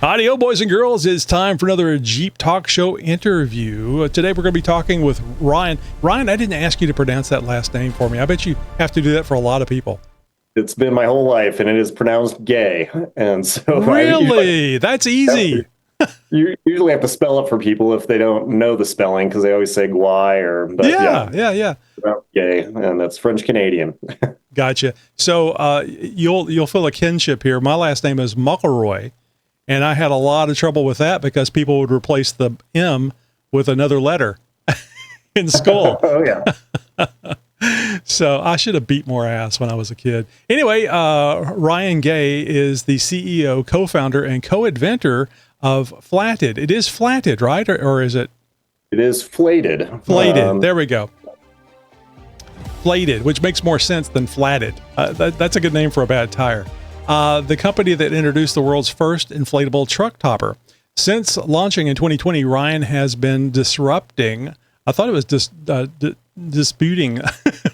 Audio boys and girls, it's time for another Jeep Talk Show interview. Today we're going to be talking with Ryan. Ryan, I didn't ask you to pronounce that last name for me. I bet you have to do that for a lot of people. It's been my whole life, and it is pronounced Guay. And so really, that's easy. You usually have to spell it for people if they don't know the spelling, because they always say Guay or yeah. Guay, and that's French Canadian. Gotcha. So you'll feel a kinship here. My last name is McElroy. And I had a lot of trouble with that because people would replace the M with another letter in school. Oh, yeah. So I should have beat more ass when I was a kid. Anyway, Ryan Guay is the CEO, co-founder, and co-inventor of Flathead. It is Flathead, right? Or is it? It is Flated. Flated. There we go. Flated, which makes more sense than flatted. That's a good name for a bad tire. The company that introduced the world's first inflatable truck topper. Since launching in 2020, Ryan has been disrupting. I thought it was disputing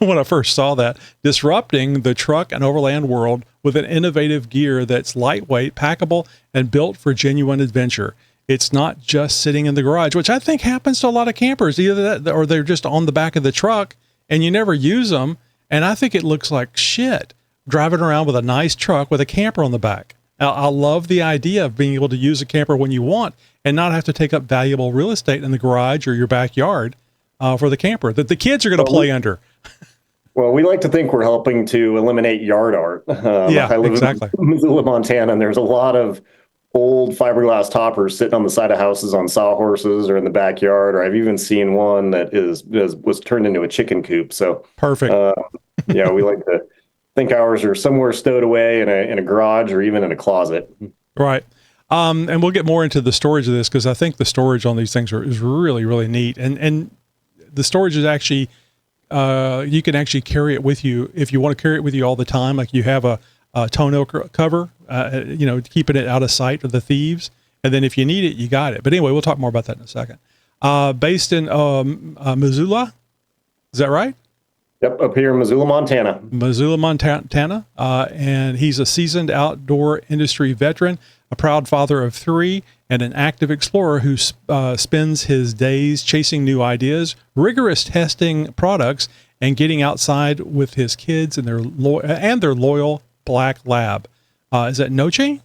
when I first saw that. Disrupting the truck and overland world with an innovative gear that's lightweight, packable, and built for genuine adventure. It's not just sitting in the garage, which I think happens to a lot of campers. Either that or they're just on the back of the truck and you never use them. And I think it looks like shit driving around with a nice truck with a camper on the back. I love the idea of being able to use a camper when you want and not have to take up valuable real estate in the garage or your backyard for the camper that the kids are going to play under. Well, we like to think we're helping to eliminate yard art. I live in Missoula, Montana, and there's a lot of old fiberglass toppers sitting on the side of houses on sawhorses or in the backyard, or I've even seen one that was turned into a chicken coop. So perfect. We like to think ours are somewhere stowed away in a garage or even in a closet. Right. And we'll get more into the storage of this because I think the storage on these things is really, really neat. And the storage is actually, you can actually carry it with you if you want to carry it with you all the time. Like you have a tonneau cover, keeping it out of sight of the thieves. And then if you need it, you got it. But anyway, we'll talk more about that in a second. Based in Missoula, is that right? Yep, up here in Missoula, Montana. And he's a seasoned outdoor industry veteran, a proud father of 3, and an active explorer who spends his days chasing new ideas, rigorous testing products, and getting outside with his kids and their loyal black lab. Is that Noche?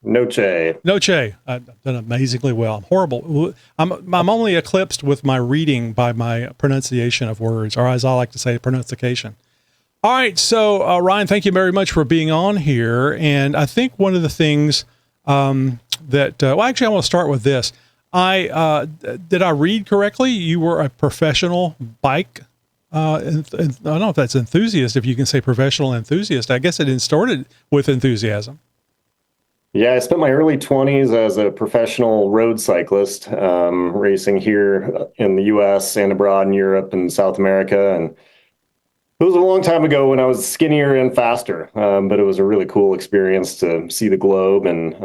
Noche. I've done amazingly well. I'm horrible. I'm only eclipsed with my reading by my pronunciation of words, or as I like to say, pronunciation. All right. So, Ryan, thank you very much for being on here. And I think one of the things actually, I want to start with this. Did I read correctly? You were a professional bike I don't know if that's enthusiast, if you can say professional enthusiast. I guess it started with enthusiasm. Yeah, I spent my early 20s as a professional road cyclist, racing here in the U.S. and abroad in Europe and South America. And it was a long time ago when I was skinnier and faster, but it was a really cool experience to see the globe and,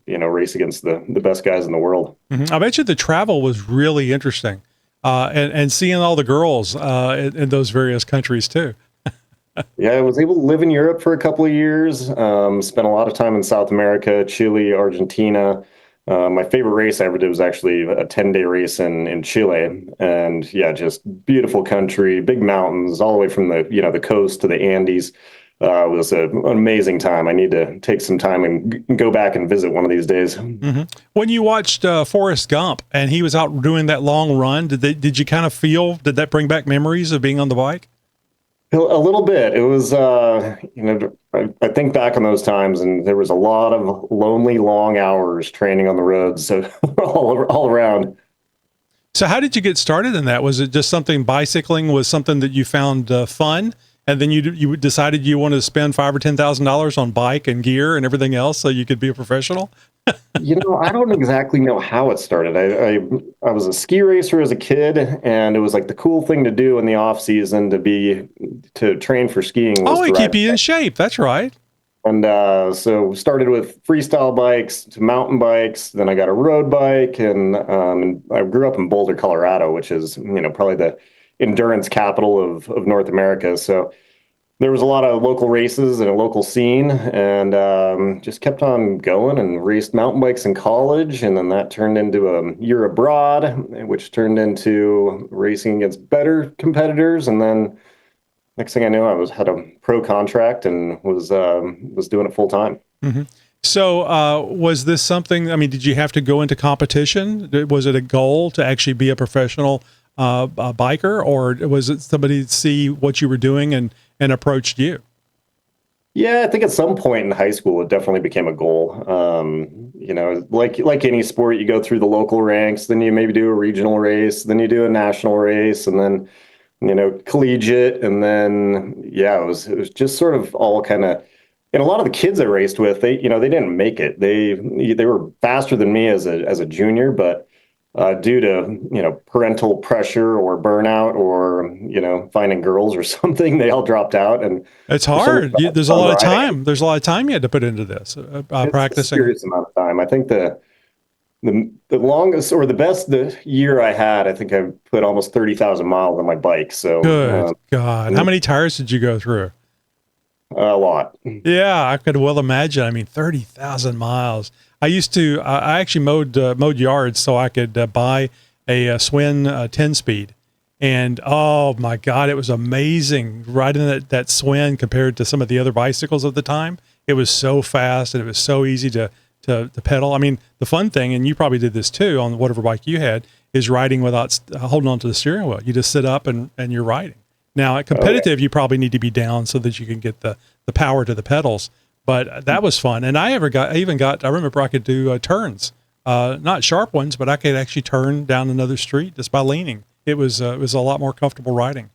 race against the best guys in the world. Mm-hmm. I bet you the travel was really interesting, and seeing all the girls in those various countries too. Yeah, I was able to live in Europe for a couple of years, spent a lot of time in South America, Chile, Argentina. My favorite race I ever did was actually a 10-day race in Chile. And yeah, just beautiful country, big mountains, all the way from the coast to the Andes. It was an amazing time. I need to take some time and go back and visit one of these days. Mm-hmm. When you watched Forrest Gump and he was out doing that long run, did you kind of did that bring back memories of being on the bike? A little bit. It was, I think back on those times, and there was a lot of lonely, long hours training on the roads, so all around. So how did you get started in that? Was it just bicycling was something that you found fun, and then you decided you wanted to spend $5,000 or $10,000 on bike and gear and everything else so you could be a professional? I don't exactly know how it started. I was a ski racer as a kid, and it was like the cool thing to do in the off season to train for skiing. Oh, keep you in shape. That's right. And so started with freestyle bikes to mountain bikes. Then I got a road bike, and I grew up in Boulder, Colorado, which is probably the endurance capital of North America. So there was a lot of local races and a local scene, and just kept on going and raced mountain bikes in college. And then that turned into a year abroad, which turned into racing against better competitors. And then next thing I knew, had a pro contract and was doing it full time. Mm-hmm. So, was this something, I mean, did you have to go into competition? Was it a goal to actually be a professional biker, or was it somebody see what you were doing and approached you? Yeah, I think at some point in high school, it definitely became a goal. Like any sport, you go through the local ranks, then you maybe do a regional race, then you do a national race, and then collegiate, and then it was just sort of all kind of. And a lot of the kids I raced with, they didn't make it. They were faster than me as a junior, but due to parental pressure or burnout or finding girls or something, they all dropped out. And it's hard. There's a lot of time. There's a lot of time you had to put into this practicing. A serious amount of time. I think the longest or the year I had, I think I put almost 30,000 miles on my bike. So good God, how many tires did you go through? A lot. Yeah, I could well imagine. I mean, 30,000 miles. I actually mowed yards so I could buy a Swin 10-speed. And oh my God, it was amazing riding that Swin compared to some of the other bicycles of the time. It was so fast and it was so easy to pedal. I mean, the fun thing, and you probably did this too on whatever bike you had, is riding without holding onto the steering wheel. You just sit up and you're riding. Now at competitive, you probably need to be down so that you can get the power to the pedals. But that was fun. And I remember I could do turns, not sharp ones, but I could actually turn down another street just by leaning. It was a lot more comfortable riding.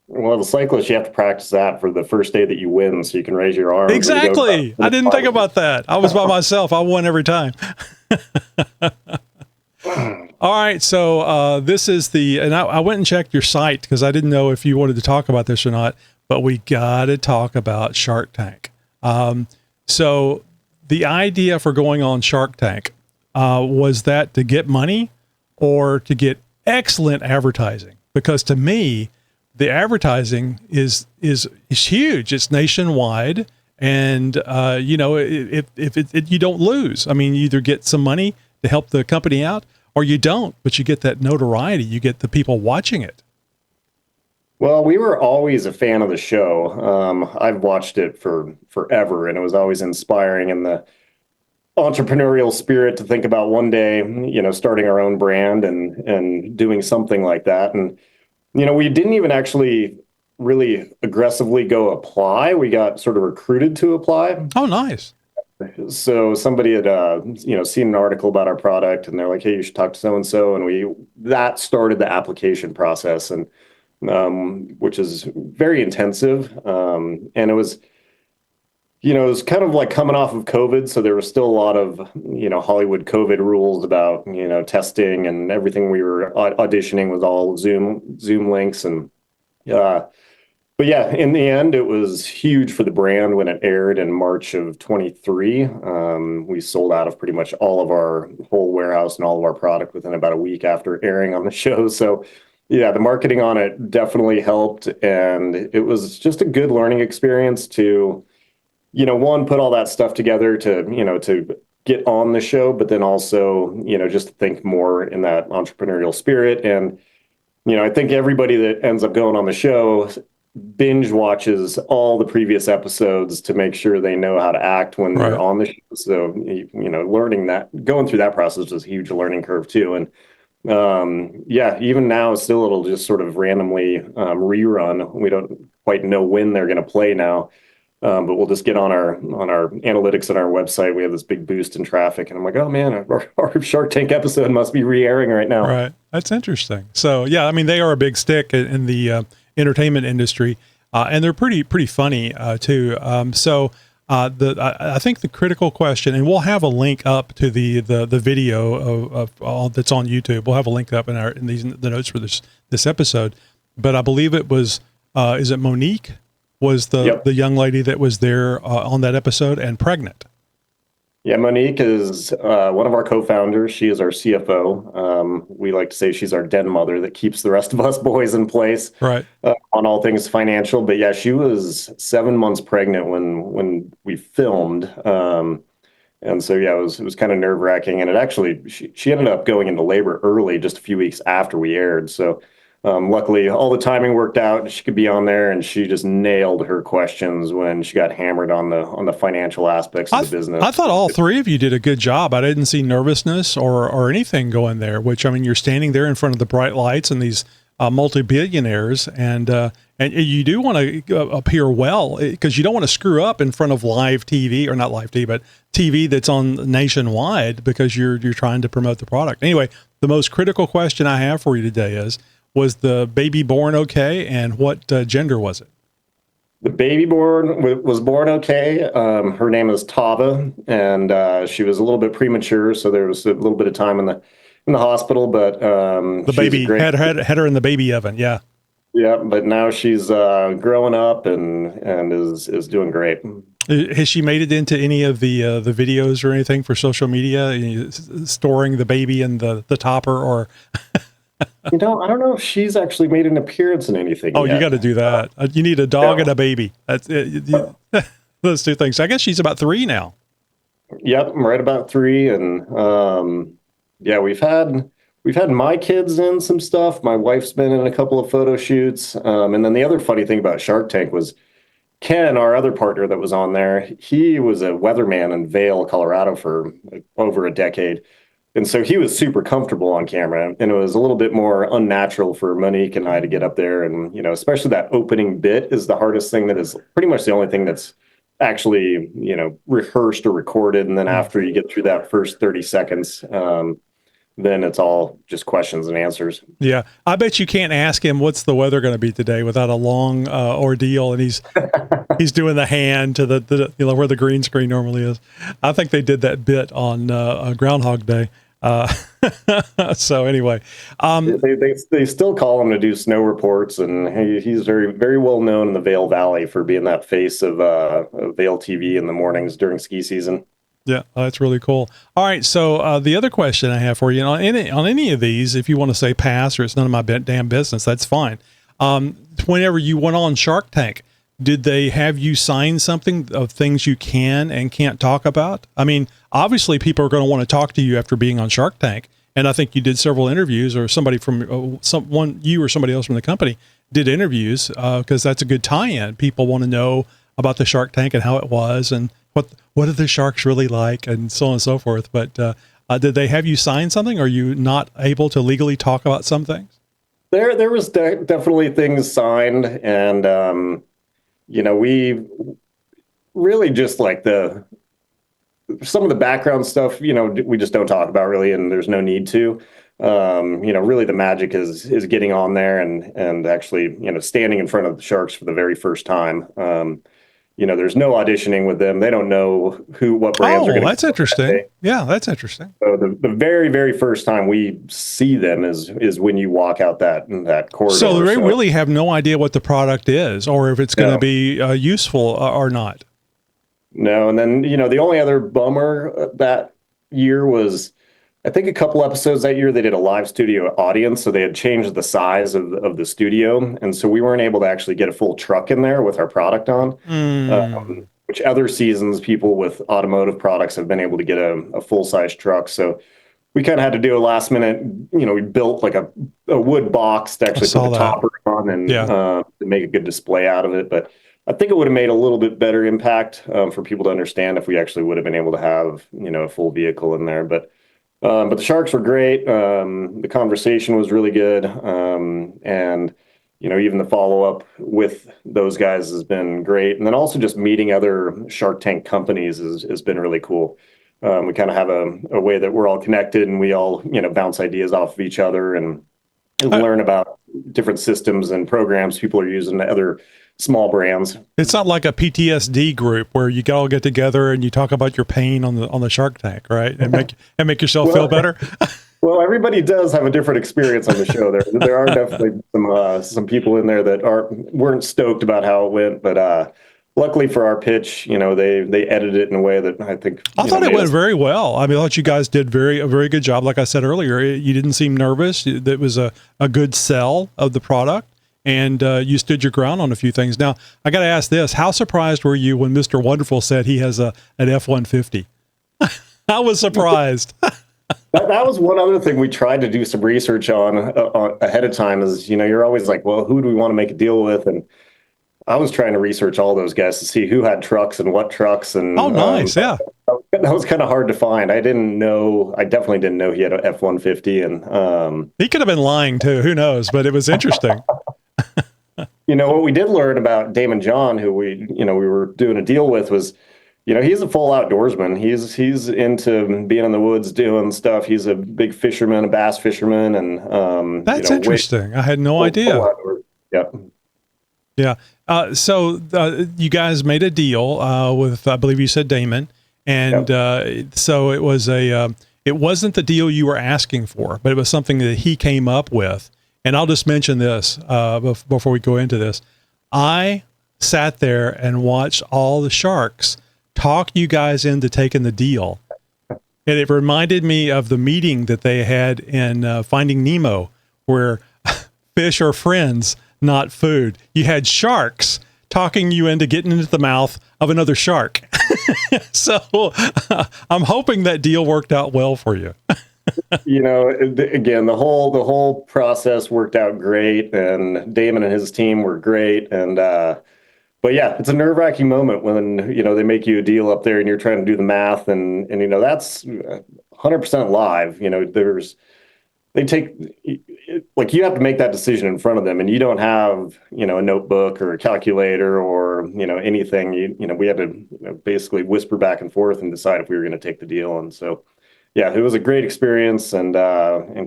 Well, the cyclist, you have to practice that for the first day that you win, so you can raise your arms. Exactly. I didn't think about that. I was by myself. I won every time. All right. So this is and I went and checked your site because I didn't know if you wanted to talk about this or not, but we got to talk about Shark Tank. So the idea for going on Shark Tank, was that to get money or to get excellent advertising? Because to me, the advertising is huge. It's nationwide. And, if you don't lose, I mean, you either get some money to help the company out or you don't, but you get that notoriety. You get the people watching it. Well, we were always a fan of the show. I've watched it for forever, and it was always inspiring, and the entrepreneurial spirit to think about one day, starting our own brand and doing something like that. And, we didn't even actually really aggressively go apply. We got sort of recruited to apply. Oh, nice. So somebody had, seen an article about our product, and they're like, "Hey, you should talk to so-and-so." And that started the application process, and which is very intensive. And it was kind of like coming off of COVID. So there was still a lot of, Hollywood COVID rules about, testing and everything. We were auditioning with all Zoom links. And, but yeah, in the end, it was huge for the brand when it aired in March of 23. We sold out of pretty much all of our whole warehouse and all of our product within about a week after airing on the show. So yeah, the marketing on it definitely helped. And it was just a good learning experience to, one, put all that stuff together to get on the show, but then also, just to think more in that entrepreneurial spirit. And, I think everybody that ends up going on the show binge watches all the previous episodes to make sure they know how to act when they're on the show. So, learning that, going through that process was a huge learning curve too. And, even now still it'll just sort of randomly rerun. We don't quite know when they're going to play now. But we'll just get on our analytics on our website. We have this big boost in traffic, and I'm like, oh man, our Shark Tank episode must be re-airing right now. Right, that's interesting. So yeah, I mean, they are a big stick in the entertainment industry, and they're pretty funny too. I think the critical question, and we'll have a link up to the video of all that's on YouTube. We'll have a link up in the notes for this episode. But I believe it was is it Monique? Was the young lady that was there on that episode and pregnant? Yeah, Monique is one of our co-founders. She is our CFO. We like to say she's our den mother that keeps the rest of us boys in place Right. on all things financial. But yeah, she was 7 months pregnant when we filmed. And so yeah, it was kind of nerve wracking. And it actually she ended up going into labor early, just a few weeks after we aired. So luckily, all the timing worked out. She could be on there, and she just nailed her questions when she got hammered on the financial aspects of the business. I thought all three of you did a good job. I didn't see nervousness or anything going there. Which, I mean, you're standing there in front of the bright lights and these multi-billionaires, and you do want to appear well, because you don't want to screw up in front of live TV, or not live TV, but TV that's on nationwide, because you're trying to promote the product. Anyway, the most critical question I have for you today is: was the baby born okay, and what gender was it? The baby was born okay. Her name is Tava, and she was a little bit premature, so there was a little bit of time in the hospital. But The she's a baby great, had her in the baby oven. Yeah. yeah. But now she's growing up and is doing great. Has she made it into any of the videos or anything for social media, storing the baby in the topper, or? I don't know if she's actually made an appearance in anything Oh, yet. you got to do that. You need a dog and a baby. That's it. Those two things. I guess she's about 3 now. Yep, I'm right about 3, and yeah, we've had my kids in some stuff. My wife's been in a couple of photo shoots, and then the other funny thing about Shark Tank was Ken, our other partner that was on there. He was a weatherman in Vail, Colorado for over a decade. And so he was super comfortable on camera, and it was a little bit more unnatural for Monique and I to get up there. And, especially that opening bit is the hardest thing, that is pretty much the only thing that's actually, rehearsed or recorded. And then after you get through that first 30 seconds, then it's all just questions and answers. Yeah. I bet you can't ask him what's the weather going to be today without a long ordeal. And he's doing the hand to the where the green screen normally is. I think they did that bit on Groundhog Day. So anyway, they still call him to do snow reports, and he's very, very well known in the Vail Valley for being that face of Vail TV in the mornings during ski season. Yeah, that's really cool. All right, so the other question I have for you, on any of these, if you want to say pass or it's none of my damn business, that's fine. Whenever you went on Shark Tank, did they have you sign something of things you can and can't talk about? I mean, obviously people are going to want to talk to you after being on Shark Tank, and I think you did several interviews, or somebody from you or somebody else from the company did interviews, because that's a good tie-in. People want to know about the Shark Tank and how it was, and what are the sharks really like, and so on and so forth. But did they have you sign something? Or are you not able to legally talk about some things? There was definitely things signed, and we really just like some of the background stuff, we just don't talk about really, and there's no need to. Really the magic is getting on there and actually, standing in front of the sharks for the very first time. There's no auditioning with them. They don't know what brands are going to. That's interesting. Yeah, that's interesting. So the very, very first time we see them is when you walk out that corridor. So they really have no idea what the product is, or if it's going to be useful or not. No, and then the only other bummer that year was, I think a couple episodes that year they did a live studio audience, so they had changed the size of the studio, and so we weren't able to actually get a full truck in there with our product on. Which other seasons people with automotive products have been able to get a full size truck. So we kind of had to do a last minute. We built like a wood box to actually put the topper on and to make a good display out of it. But I think it would have made a little bit better impact for people to understand if we actually would have been able to have a full vehicle in there. But the sharks were great. The conversation was really good, and even the follow up with those guys has been great. And then also just meeting other Shark Tank companies has been really cool. We kind of have a way that we're all connected, and we all bounce ideas off of each other and learn about different systems and programs people are using at other small brands. It's not like a PTSD group where you all get together and you talk about your pain on the Shark Tank, right? And make yourself feel better. Well, everybody does have a different experience on the show. There are definitely some people in there that weren't stoked about how it went, but luckily for our pitch, they edited it in a way that I think I thought it went very well. I mean, I thought you guys did a very good job. Like I said earlier, you didn't seem nervous. It was a good sell of the product, and you stood your ground on a few things. Now, I got to ask this: how surprised were you when Mr. Wonderful said he has an F-150? I was surprised. That was one other thing we tried to do some research on ahead of time. Is you're always like, well, who do we want to make a deal with? And I was trying to research all those guys to see who had trucks and what trucks. And oh, nice, yeah. That was kind of hard to find. I definitely didn't know he had an F-150, and he could have been lying too. Who knows? But it was interesting. What we did learn about Daymond John, who we were doing a deal with, was he's a full outdoorsman. He's into being in the woods doing stuff. He's a big fisherman, a bass fisherman, and that's interesting. I had no idea. Yep. Yeah. So you guys made a deal with, I believe you said Daymond, and so it was it wasn't the deal you were asking for, but it was something that he came up with. And I'll just mention this before we go into this. I sat there and watched all the sharks talk you guys into taking the deal. And it reminded me of the meeting that they had in Finding Nemo, where fish are friends, not food. You had sharks talking you into getting into the mouth of another shark. So I'm hoping that deal worked out well for you. Again, the whole process worked out great, and Daymond and his team were great. And, but yeah, it's a nerve-wracking moment when, they make you a deal up there and you're trying to do the math, and that's 100% live. You have to make that decision in front of them, and you don't have, a notebook or a calculator or, anything. We had to basically whisper back and forth and decide if we were going to take the deal. And so, yeah, it was a great experience, and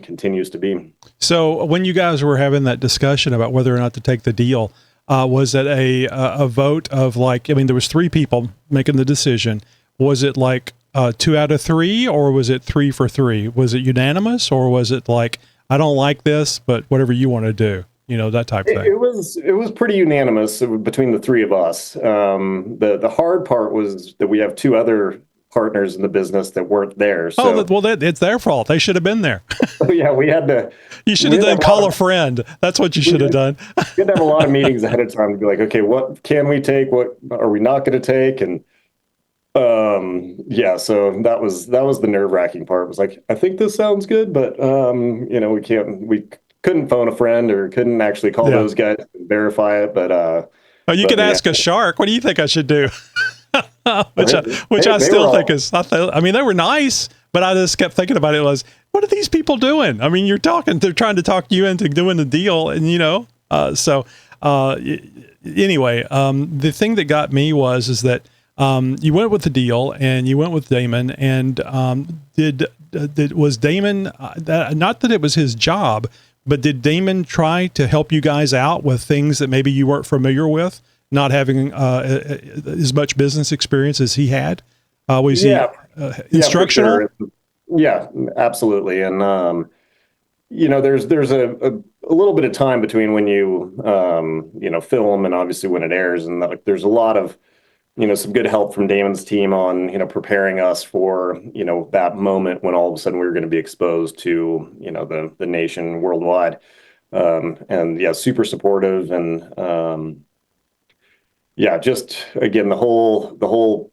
continues to be. So when you guys were having that discussion about whether or not to take the deal, was it a vote of there was 3 people making the decision. Was it 2 out of 3, or was it 3 for 3? Was it unanimous, or was it I don't like this, but whatever you want to do, that type of thing? It was pretty unanimous between the 3 of us. The hard part was that we have 2 other partners in the business that weren't there. So. It's their fault. They should have been there. Yeah, we had to. You should have done call a friend. That's what you should have done. We had to have a lot of meetings ahead of time to be like, okay, what can we take? What are we not going to take? And so that was the nerve-wracking part. It was like, I think this sounds good, but we couldn't phone a friend or couldn't actually call those guys and verify it. But you could ask a shark. What do you think I should do? which I still think is, they were nice, but I just kept thinking about it was, what are these people doing? I mean, they're trying to talk you into doing the deal, and anyway, the thing that got me is that you went with the deal and you went with Daymond, and was Daymond, not that it was his job, but did Daymond try to help you guys out with things that maybe you weren't familiar with, not having as much business experience as he had? Was he instructional? Yeah, absolutely. And, there's a little bit of time between when you, film and obviously when it airs. And there's a lot of, some good help from Daymond's team on, preparing us for, that moment when all of a sudden we were going to be exposed to, the nation worldwide. Super supportive. And, just again, the whole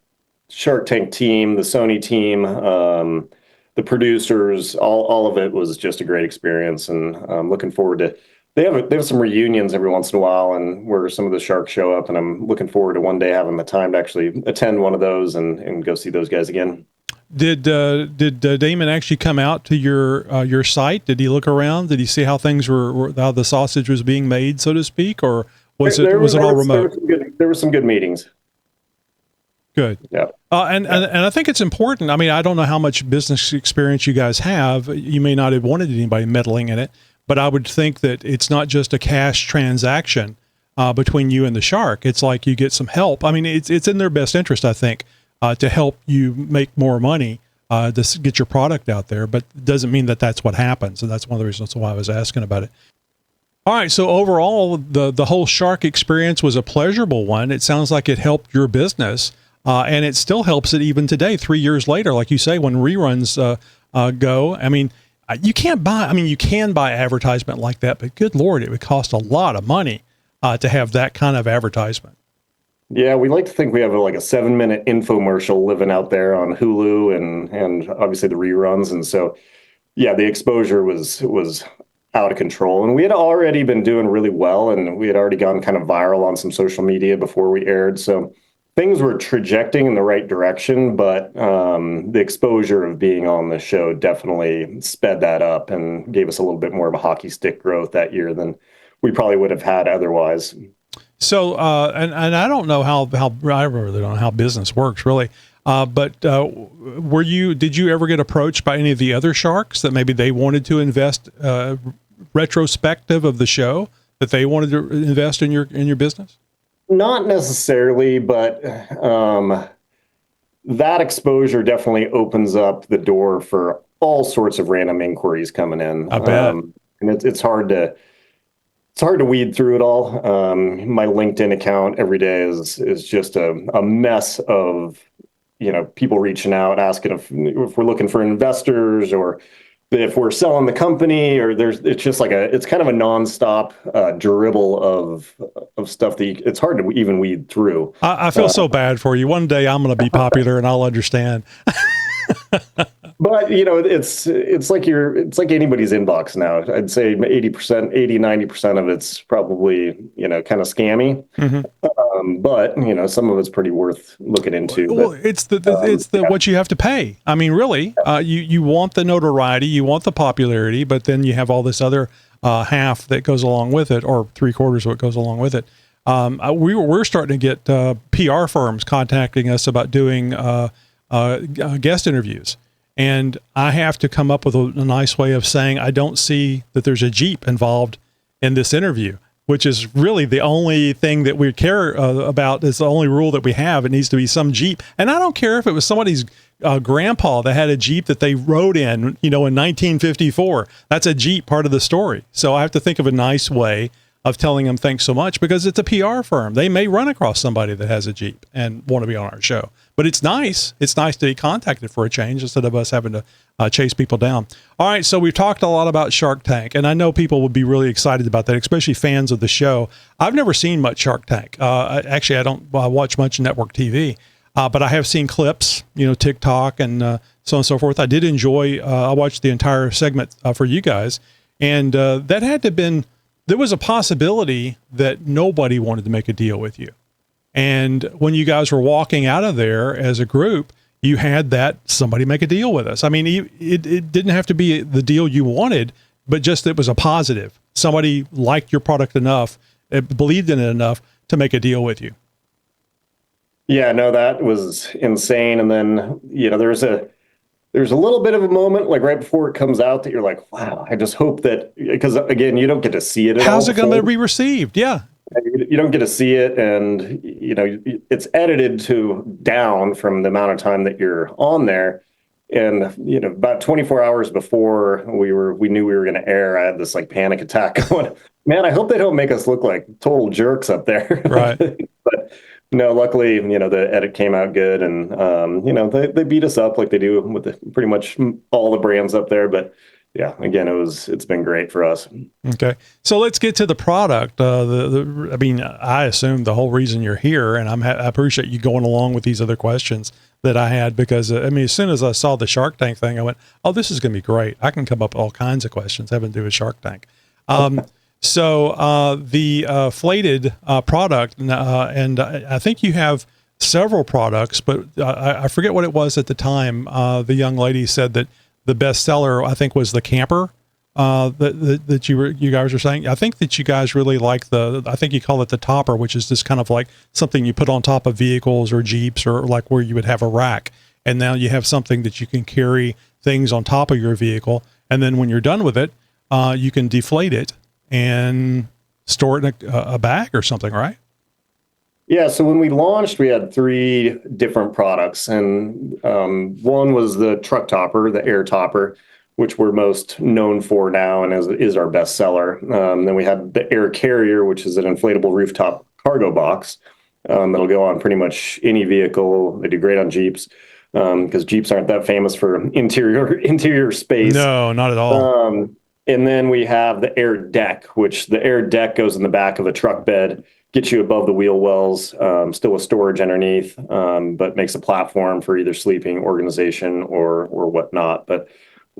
Shark Tank team, the Sony team, the producers, all of it was just a great experience. And I'm looking forward to, they have some reunions every once in a while, and where some of the sharks show up, and I'm looking forward to one day having the time to actually attend one of those and go see those guys again. Did Daymond actually come out to your site? Did he look around? Did he see how things were how the sausage was being made, so to speak, or was it all remote? There were some good meetings. Good. Yeah. And I think it's important. I mean, I don't know how much business experience you guys have. You may not have wanted anybody meddling in it, but I would think that it's not just a cash transaction between you and the shark. It's like you get some help. I mean, it's in their best interest, I think, to help you make more money to get your product out there. But it doesn't mean that that's what happens, and that's one of the reasons why I was asking about it. All right. So overall, the whole shark experience was a pleasurable one. It sounds like it helped your business, and it still helps it even today, 3 years later. Like you say, when reruns go, I mean, you can't buy. I mean, you can buy advertisement like that, but good Lord, it would cost a lot of money to have that kind of advertisement. Yeah, we like to think we have like a 7-minute infomercial living out there on Hulu and obviously the reruns. And so, yeah, the exposure was out of control. And we had already been doing really well, and we had already gone kind of viral on some social media before we aired. So things were trajecting in the right direction, but the exposure of being on the show definitely sped that up and gave us a little bit more of a hockey stick growth that year than we probably would have had otherwise. So, and I don't know how I really don't know how business works really. But did you ever get approached by any of the other sharks that maybe they wanted to invest retrospective of the show, that they wanted to invest in your business? Not necessarily, but that exposure definitely opens up the door for all sorts of random inquiries coming in. I bet. And it's hard to weed through it all. My LinkedIn account every day is just a mess of, people reaching out, asking if we're looking for investors or if we're selling the company, or it's just like it's kind of a nonstop dribble of stuff that it's hard to even weed through. I feel so bad for you. One day I'm going to be popular and I'll understand. But it's like anybody's inbox now. I'd say 90% of it's probably, kind of scammy. But some of it's pretty worth looking into. Well, But, it's the what you have to pay. I mean, really, you want the notoriety, you want the popularity, but then you have all this other half that goes along with it, or 3/4 of what goes along with it. We're starting to get PR firms contacting us about doing guest interviews. And I have to come up with a nice way of saying, I don't see that there's a Jeep involved in this interview, which is really the only thing that we care about. Is the only rule that we have. It needs to be some Jeep. And I don't care if it was somebody's grandpa that had a Jeep that they rode in, in 1954. That's a Jeep part of the story. So I have to think of a nice way of telling them thanks so much, because it's a PR firm. They may run across somebody that has a Jeep and want to be on our show. But it's nice. It's nice to be contacted for a change instead of us having to chase people down. All right, so we've talked a lot about Shark Tank, and I know people would be really excited about that, especially fans of the show. I've never seen much Shark Tank. Actually, I don't watch much network TV, but I have seen clips, TikTok and so on and so forth. I did enjoy, I watched the entire segment for you guys, and that had to have been, there was a possibility that nobody wanted to make a deal with you. And when you guys were walking out of there as a group, you had that somebody make a deal with us. I mean, it didn't have to be the deal you wanted, but just it was a positive. Somebody liked your product enough, believed in it enough to make a deal with you. yeah, no, that was insane. And then, there's a little bit of a moment like right before it comes out that you're like, wow, I just hope that, because again, you don't get to see it at all. How's it going to be received? Yeah. You don't get to see it, and it's edited down from the amount of time that you're on there. And about 24 hours before we knew we were going to air, I had this like panic attack going, man, I hope they don't make us look like total jerks up there. Right. But no, luckily, the edit came out good, and they beat us up like they do with pretty much all the brands up there. But yeah, again, it's been great for us. Okay. So let's get to the product. I mean, I assume the whole reason you're here, and I appreciate you going along with these other questions that I had, because as soon as I saw the Shark Tank thing, I went, oh, this is going to be great. I can come up with all kinds of questions having to do with Shark Tank. So the Flathead product, and I think you have several products, but I forget what it was at the time. The young lady said that the best seller, I think, was the camper that you guys are saying. I think that you guys really like I think you call it the topper, which is just kind of like something you put on top of vehicles or Jeeps, or like where you would have a rack. And now you have something that you can carry things on top of your vehicle. And then when you're done with it, you can deflate it and store it in a bag or something, right? Yeah, so when we launched, we had 3 different products, and one was the truck topper, the air topper, which we're most known for now and is our best seller. Then we have the Air Carrier, which is an inflatable rooftop cargo box that'll go on pretty much any vehicle. They do great on Jeeps because Jeeps aren't that famous for interior space. No, not at all. And then we have the Air Deck, which the Air Deck goes in the back of a truck bed, gets you above the wheel wells, still with storage underneath, but makes a platform for either sleeping, organization, or whatnot. But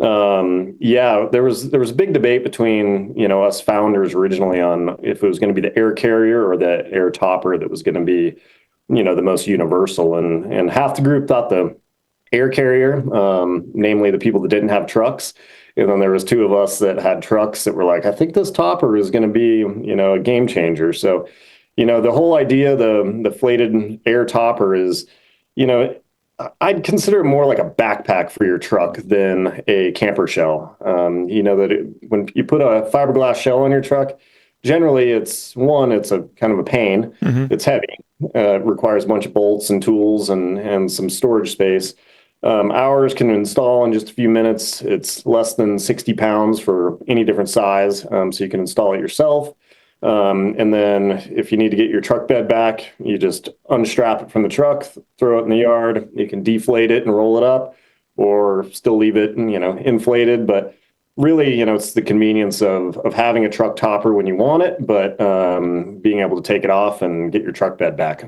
yeah, there was a big debate between us founders originally on if it was going to be the Air Carrier or the Air Topper that was going to be the most universal, and half the group thought the Air Carrier, namely the people that didn't have trucks. And then there was two of us that had trucks that were like, I think this topper is going to be, a game changer. So, the whole idea, the flated air topper is, I'd consider it more like a backpack for your truck than a camper shell. When you put a fiberglass shell on your truck, generally it's a kind of a pain. Mm-hmm. It's heavy. It requires a bunch of bolts and tools and some storage space. Ours can install in just a few minutes. It's less than 60 pounds for any different size, so you can install it yourself. And then if you need to get your truck bed back, you just unstrap it from the truck, throw it in the yard. You can deflate it and roll it up, or still leave it, inflated. But really, it's the convenience of having a truck topper when you want it, but being able to take it off and get your truck bed back.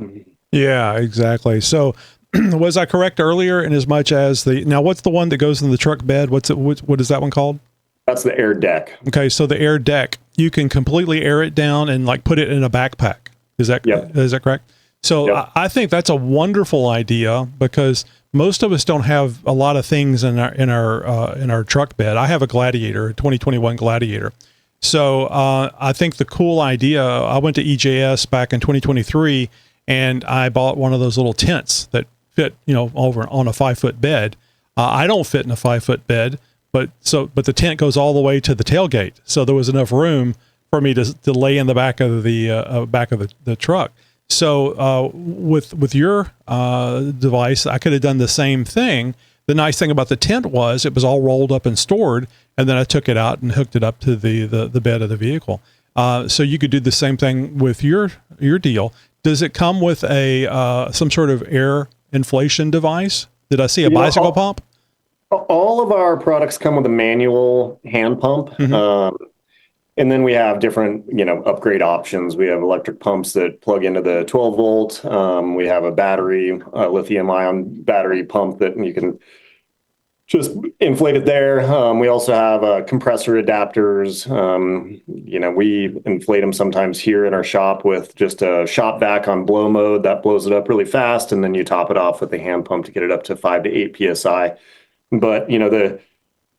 Yeah, exactly. So was I correct earlier in as much as now what's the one that goes in the truck bed? What is that one called? That's the Air Deck. Okay. So the Air Deck, you can completely air it down and put it in a backpack. Is that correct? So yep. I think that's a wonderful idea because most of us don't have a lot of things in our truck bed. I have a Gladiator, a 2021 Gladiator. So I think the cool idea, I went to EJS back in 2023 and I bought one of those little tents that fit, over on a 5-foot bed. I don't fit in a 5-foot bed, but the tent goes all the way to the tailgate. So there was enough room for me to lay in the back of the truck. So with your device, I could have done the same thing. The nice thing about the tent was it was all rolled up and stored, and then I took it out and hooked it up to the bed of the vehicle. So you could do the same thing with your deal. Does it come with some sort of air inflation device? Did I see a bicycle pump? All of our products come with a manual hand pump. Mm-hmm. And then we have different, upgrade options. We have electric pumps that plug into the 12 volt. We have a battery, lithium ion battery pump that you can just inflate it there. We also have compressor adapters. We inflate them sometimes here in our shop with just a shop vac on blow mode that blows it up really fast. And then you top it off with a hand pump to get it up to 5 to 8 PSI. But,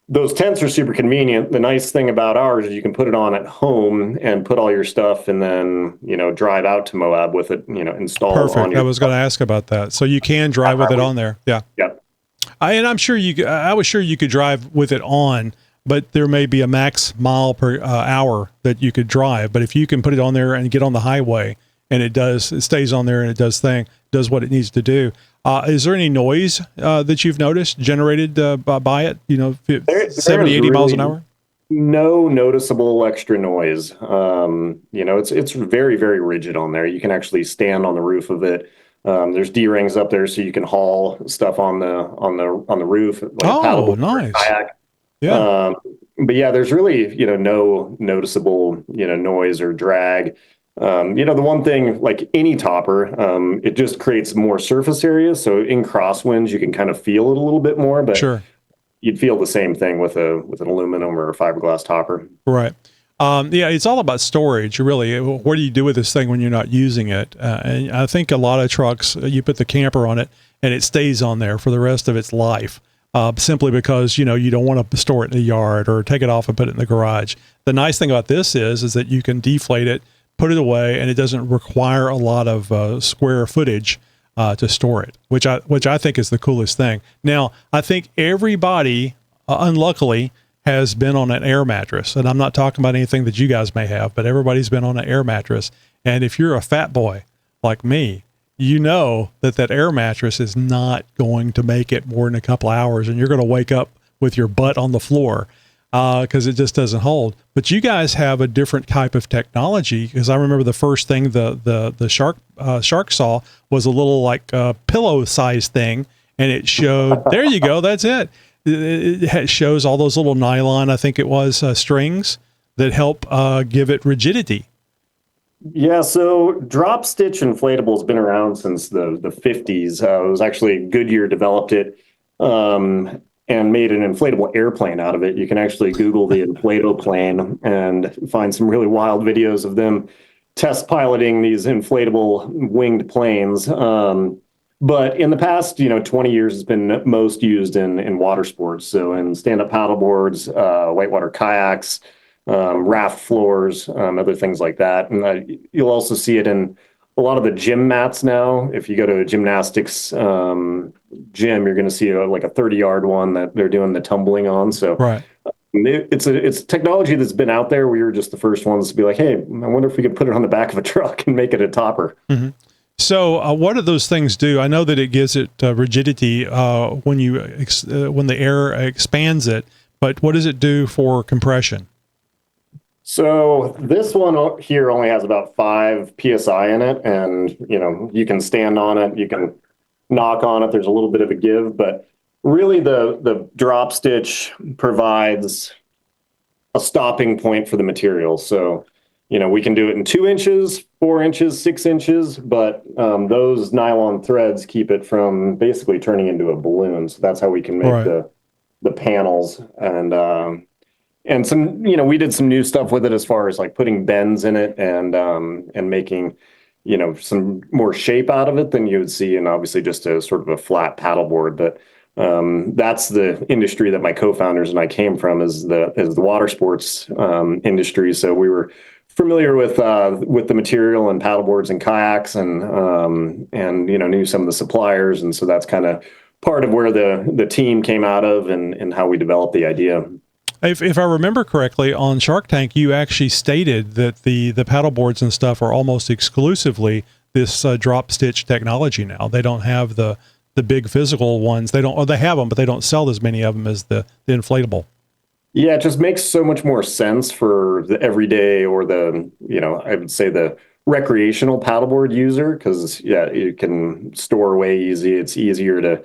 those tents are super convenient. The nice thing about ours is you can put it on at home and put all your stuff and then, drive out to Moab with it, installed. Perfect. I was going to ask about that. So you can drive with it on there. Yeah. Yep. I was sure you could drive with it on, but there may be a max mile per hour that you could drive. But if you can put it on there and get on the highway and it stays on there and it does what it needs to do. Is there any noise that you've noticed generated by it? 70, 80 miles an hour? No noticeable extra noise. It's very, very rigid on there. You can actually stand on the roof of it. There's D-rings up there, so you can haul stuff on the roof. Like paddle, nice. Kayak. Yeah. But yeah, there's really no noticeable noise or drag. The one thing, like any topper, it just creates more surface area. So in crosswinds, you can kind of feel it a little bit more, but sure. You'd feel the same thing with an aluminum or a fiberglass topper. Right. It's all about storage, really. What do you do with this thing when you're not using it? And I think a lot of trucks, you put the camper on it and it stays on there for the rest of its life, simply because, you don't want to store it in the yard or take it off and put it in the garage. The nice thing about this is that you can deflate it, put it away, and it doesn't require a lot of square footage to store it, which I think is the coolest thing. Now, I think everybody, unluckily, has been on an air mattress, and I'm not talking about anything that you guys may have, but everybody's been on an air mattress. And if you're a fat boy like me, you know that air mattress is not going to make it more than a couple hours, and you're going to wake up with your butt on the floor because it just doesn't hold. But you guys have a different type of technology, because I remember the first thing the shark saw was a little like pillow size thing, and it showed, there you go, that's it. It shows all those little nylon, I think it was, strings that help give it rigidity. Yeah, so drop stitch inflatable has been around since the 50s. It was actually Goodyear developed it and made an inflatable airplane out of it. You can actually Google the inflatable plane and find some really wild videos of them test piloting these inflatable winged planes. But in the past, 20 years has been most used in water sports. So in stand-up paddleboards, whitewater kayaks, raft floors, other things like that. And you'll also see it in a lot of the gym mats now. If you go to a gymnastics gym, you're going to see like a 30-yard one that they're doing the tumbling on. So right. It's technology that's been out there. We were just the first ones to be like, hey, I wonder if we could put it on the back of a truck and make it a topper. Mm-hmm. So what do those things do? I know that it gives it rigidity when the air expands it, but what does it do for compression? So this one here only has about 5 PSI in it, and you can stand on it, you can knock on it. There's a little bit of a give, but really the drop stitch provides a stopping point for the material. So we can do it in 2 inches, 4 inches, 6 inches, but those nylon threads keep it from basically turning into a balloon. So that's how we can make the panels. And some, we did some new stuff with it as far as like putting bends in it and making, some more shape out of it than you would see in obviously just a sort of a flat paddleboard. But that's the industry that my co-founders and I came from, is the water sports industry. So we were familiar with the material and paddleboards and kayaks and knew some of the suppliers. And so that's kind of part of where the team came out of and how we developed the idea. If I remember correctly, on Shark Tank, you actually stated that the paddleboards and stuff are almost exclusively this drop stitch technology now. They don't have the big physical ones. They have them, but they don't sell as many of them as the inflatable. Yeah, it just makes so much more sense for the everyday or I would say the recreational paddleboard user, because you can store away easy. It's easier to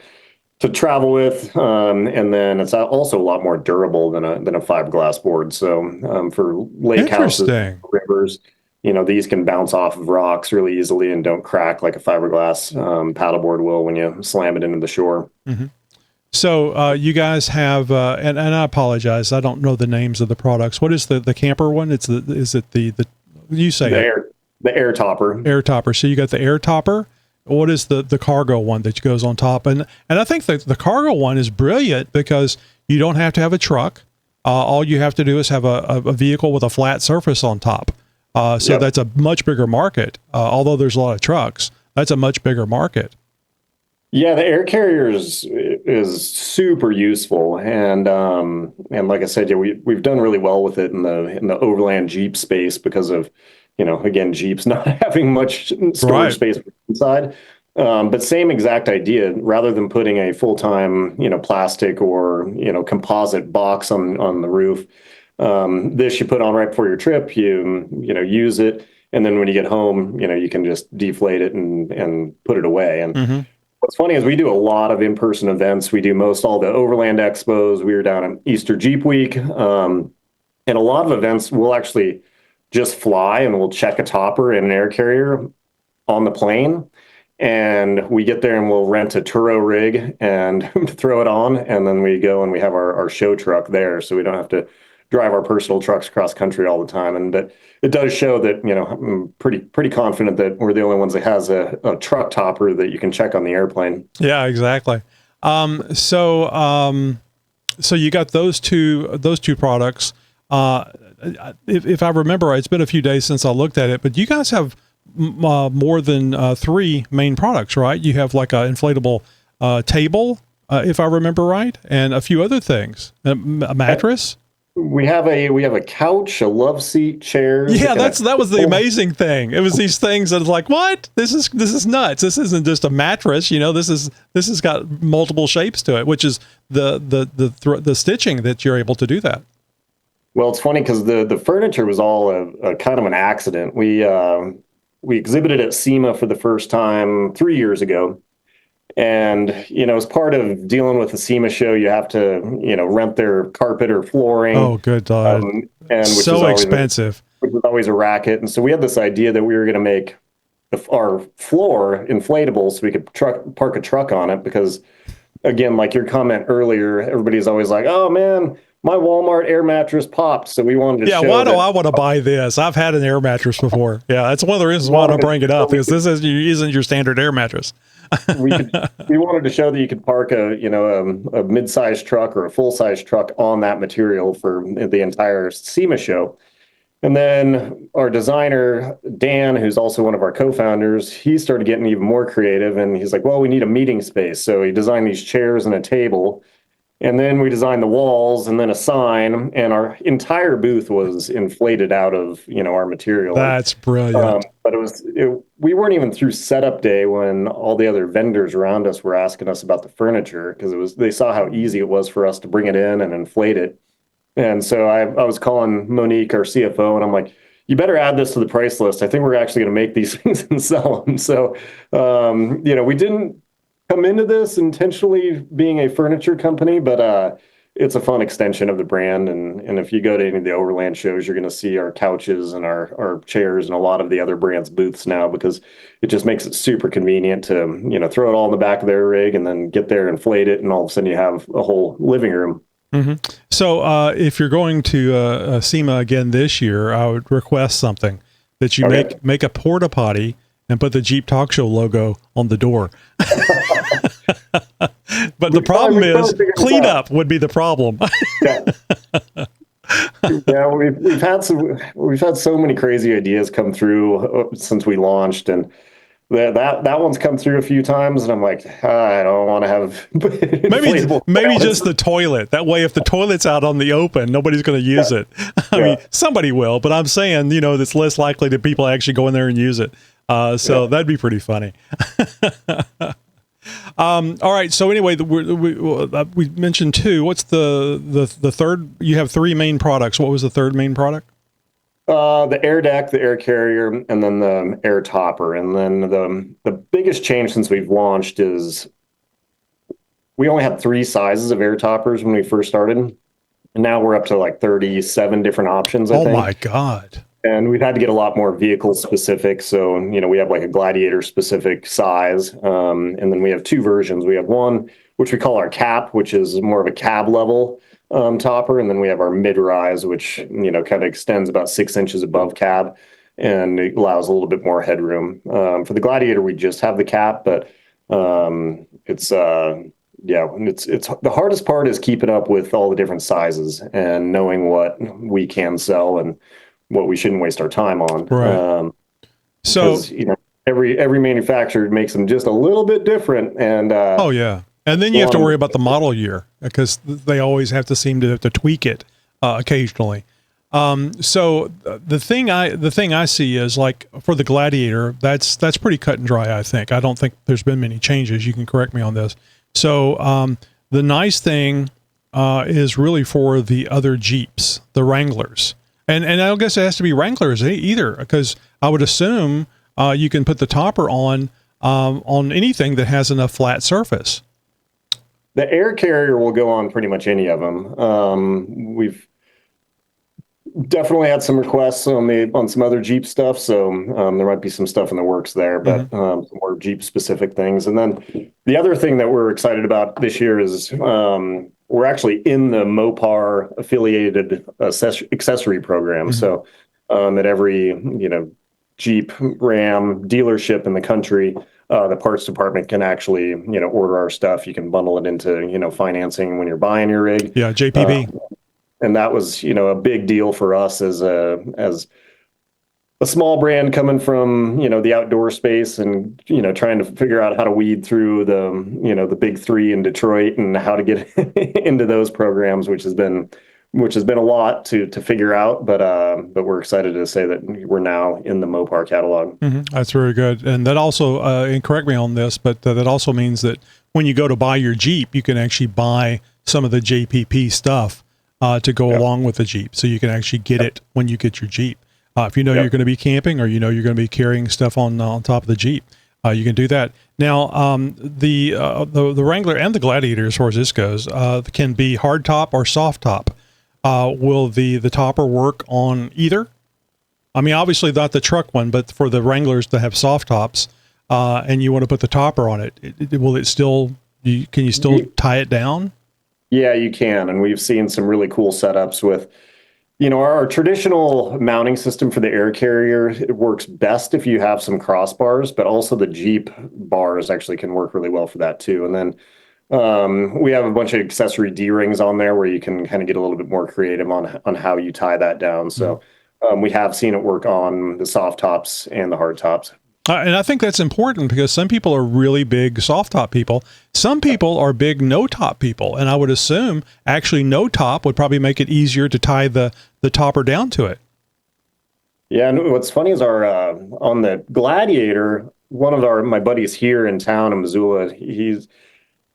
travel with, and then it's also a lot more durable than a fiberglass board. So for lake houses, rivers, these can bounce off of rocks really easily and don't crack like a fiberglass paddleboard will when you slam it into the shore. Mm-hmm. So you guys have, and I apologize, I don't know the names of the products. What is the camper one? Is it the you say the air topper? Air topper. So you got the air topper. What is the cargo one that goes on top? And I think that the cargo one is brilliant because you don't have to have a truck. All you have to do is have a vehicle with a flat surface on top. So that's a much bigger market. Although there's a lot of trucks, that's a much bigger market. Yeah, the air carrier is super useful, and like I said, we've done really well with it in the overland Jeep space because of again, Jeeps not having much storage space inside. But same exact idea. Rather than putting a full-time, plastic or, composite box on the roof, this you put on right before your trip, you use it. And then when you get home, you can just deflate it and put it away. And what's funny is we do a lot of in-person events. We do all the Overland Expos. We were down at Easter Jeep Week. And a lot of events we'll actually just fly and we'll check a topper and an air carrier on the plane. And we get there and we'll rent a Turo rig and throw it on. And then we go and we have our show truck there. So we don't have to drive our personal trucks cross country all the time. And but it does show that, I'm pretty confident that we're the only ones that has a truck topper that you can check on the airplane. Yeah, exactly. So you got those two products. If I remember right, it's been a few days since I looked at it, but you guys have more than 3 main products, right? You have like an inflatable table, if I remember right, and a few other things. A mattress? We have a couch, a love seat, chairs. Yeah, and that was the amazing thing. It was these things that was like, what? This is nuts. This isn't just a mattress. This has got multiple shapes to it, which is the stitching that you're able to do that. Well, it's funny because the furniture was all a kind of an accident. We exhibited at SEMA for the first time 3 years ago. And, as part of dealing with the SEMA show, you have to, rent their carpet or flooring. Oh, good God. And so expensive. Which was always a racket. And so we had this idea that we were going to make our floor inflatable so we could park a truck on it. Because, again, like your comment earlier, everybody's always like, oh, man, my Walmart air mattress popped. So we wanted to show why do I want to buy this? I've had an air mattress before. Yeah, that's one of the reasons why I don't bring it up, because this isn't your standard air mattress. we wanted to show that you could park a mid-sized truck or a full-size truck on that material for the entire SEMA show. And then our designer, Dan, who's also one of our co-founders, he started getting even more creative, and he's like, well, we need a meeting space. So he designed these chairs and a table. And then we designed the walls and then a sign, and our entire booth was inflated out of, our material. That's brilliant. But we weren't even through setup day when all the other vendors around us were asking us about the furniture, because they saw how easy it was for us to bring it in and inflate it. And so I was calling Monique, our CFO, and I'm like, you better add this to the price list. I think we're actually going to make these things and sell them. So, we didn't come into this intentionally being a furniture company, but it's a fun extension of the brand. And if you go to any of the Overland shows, you're going to see our couches and our chairs and a lot of the other brands' booths now, because it just makes it super convenient to, throw it all in the back of their rig and then get there, inflate it, and all of a sudden you have a whole living room. Mm-hmm. So if you're going to SEMA again this year, I would request something that you make a porta potty and put the Jeep Talk Show logo on the door. But the problem is cleanup would be the problem. Yeah, we've had so many crazy ideas come through since we launched, and that one's come through a few times, and I'm like, I don't want to have maybe just the toilet. That way, if the toilet's out on the open, nobody's going to use it. I mean, somebody will, but I'm saying, it's less likely that people actually go in there and use it. That'd be pretty funny. All right. So anyway, we mentioned two. What's the third? You have three main products. What was the third main product? The air deck, the air carrier, and then the air topper. And then the biggest change since we've launched is we only had 3 sizes of air toppers when we first started. And now we're up to like 37 different options, I think. Oh my God. And we've had to get a lot more vehicle specific. So, we have like a Gladiator specific size. And then we have 2 versions. We have one, which we call our cap, which is more of a cab level topper. And then we have our mid-rise, which, kind of extends about 6 inches above cab, and it allows a little bit more headroom. For the Gladiator, we just have the cap, but it's the hardest part is keeping up with all the different sizes and knowing what we can sell and what we shouldn't waste our time on. Right. So every manufacturer makes them just a little bit different. And and then you have to worry about the model year, because they always have to seem to have to tweak it occasionally. So the thing I see is, like, for the Gladiator, that's pretty cut and dry. I think. I don't think there's been many changes. You can correct me on this. So the nice thing is really for the other Jeeps, the Wranglers. And I don't guess it has to be Wranglers either, because I would assume you can put the topper on anything that has enough flat surface. The air carrier will go on pretty much any of them. We've definitely had some requests on some other Jeep stuff, so there might be some stuff in the works there, but some more Jeep specific things. And then the other thing that we're excited about this year is we're actually in the Mopar affiliated accessory program. So at every Jeep, Ram dealership in the country, the parts department can actually order our stuff. You can bundle it into financing when you're buying your rig. Yeah, JPB. And that was a big deal for us as a small brand coming from the outdoor space, and trying to figure out how to weed through the big 3 in Detroit and how to get into those programs, which has been which has been a lot to figure out, but we're excited to say that we're now in the Mopar catalog. That's very good. And that also, and correct me on this, but that also means that when you go to buy your Jeep, you can actually buy some of the JPP stuff to go along with the Jeep. So you can actually get it when you get your Jeep. If you know you're going to be camping, or you know you're going to be carrying stuff on top of the Jeep, you can do that. Now, the Wrangler and the Gladiator, as far as this goes, can be hard top or soft top. Will the topper work on either? I mean, obviously not the truck one, but for the Wranglers to have soft tops, and you want to put the topper on it, will it still? Can you still tie it down? Yeah, you can, and we've seen some really cool setups with, our traditional mounting system for the air carrier. It works best if you have some crossbars, but also the Jeep bars actually can work really well for that too. And then we have a bunch of accessory D-rings on there where you can kind of get a little bit more creative on how you tie that down. So we have seen it work on the soft tops and the hard tops. And I think that's important because some people are really big soft top people. Some people are big no top people. And I would assume actually no top would probably make it easier to tie the topper down to it. Yeah. And what's funny is on the Gladiator, one of my buddies here in town in Missoula,